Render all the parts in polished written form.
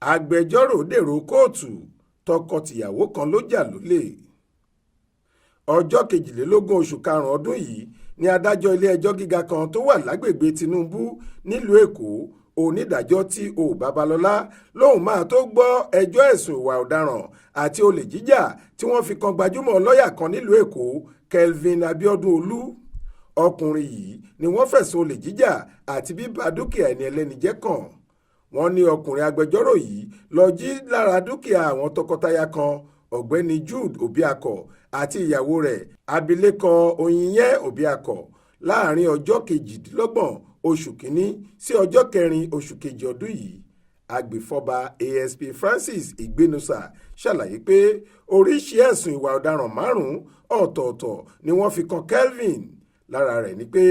Agbẹjọro dèrò kóòtù tọkọ tìyàwó kan ló jà lólè. Ọjọ́ 22 oṣù karùn-ún ọdún yìí ni adájọ́ ilé-ẹjọ́ gíga kan tó wà lágbègbè Tinubu nílùú Èkó onídàájọ́ T.O. Babalọ́lá lòun máa tó gbọ́ ẹjọ́ ẹ̀sùn ìwà ọ̀daràn àti olè jíjà tí wọ́n fi kan gbajúmọ̀ lọ́ọ̀yà kan nílùú Èkó Kelvin Abiodun Olú. Ọkùnrin yìí ni wọ́n fẹ̀sùn olè jíjà àti bíba dúkìá ẹni ẹlẹ́ni jẹ́ kàn. Wọ́n ní ọkùnrin agbẹjọ́rò yìí lọ jí lára dúkìá àwọn tọkọtaya kan ọ̀gbẹ́ni Jude Obiakọ àti ìyàwó rẹ̀ abilékọ Oyinye Obiakọ láàrin ọjọ́ 28 oṣù kínní sí ọjọ́ 4 oṣù kejì ọdún yìí. Agbèfọ́ba ASP Francis Igbenusa ṣàlàyé pé oríṣìí ẹ̀sùn ìwà ọ̀daràn 5 ọ̀tọ̀ọ̀tọ̀ ni wọ́n fi kan Kelvin. Lára rẹ̀ ni pé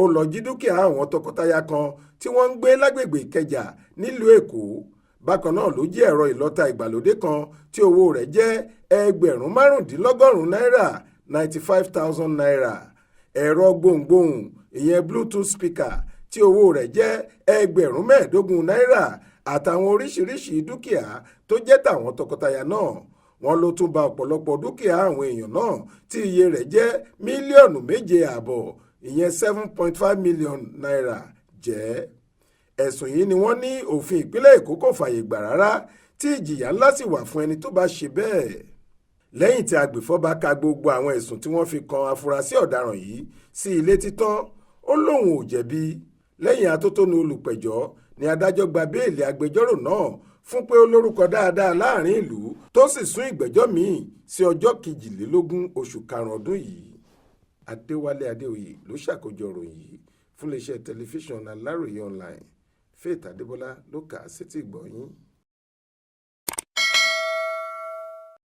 ó lọ jí dúkìá àwọn tọkọtaya kan tí wọ́n ń gbé lágbègbè Ìkẹjà nílùú Èkó. Bákan náà ló jí ẹ̀rọ ìlọta ìgbàlódé kan tí owó rẹ̀ jẹ́ ẹgbẹ̀rún 95 náírà 95,000 naira, ẹ̀rọ gbohùngbohùn ìyẹn Bluetooth speaker tí owó rẹ̀ jẹ́ ẹgbẹ̀rún 15 náírà àtàwọn oríṣiríṣi dúkìá tó jẹ́ tàwọn tọkọtaya náà. Wọ́n ló tún ba ọ̀pọ̀lọpọ̀ dúkìá àwọn èèyàn náà tí iye rẹ̀ jẹ́ mílíọ̀nù 7.5 ìyẹn 7.5 million naira jẹ́. Ẹ̀sùn yìí ni wọ́n ní òfin ìpínlẹ̀ Èkó kò fààyè gbà rárá tí ìjìyà ńlá sì wà fún ẹni tó bá ṣe bẹ́ẹ̀. Lẹ́yìn tí agbèfọ́ba ka gbogbo àwọn ẹ̀sùn tí wọ́n fi kan afurasí ọ̀daràn yìí sí ilé títán, ó lóun ò jẹ̀bi. Lẹ́yìn atótónu olùpẹ̀jọ́ ni adájọ́ gba béèlì agbẹjọ́rò náà fún pé ó lórúkọ dáadáa láàrin ìlú tó sì sún ìgbẹ́jọ́ míì sí ọjọ́ 22 oṣù karùn-ún ọdún yìí. Adéwálé Adéoyè ló ṣàkójọ ìròyìn yìí fún iléeṣẹ́ tẹlifíṣàn Aláròye online. Faith Adébọ́lá ló kà á sétí ìgbọ́ yín.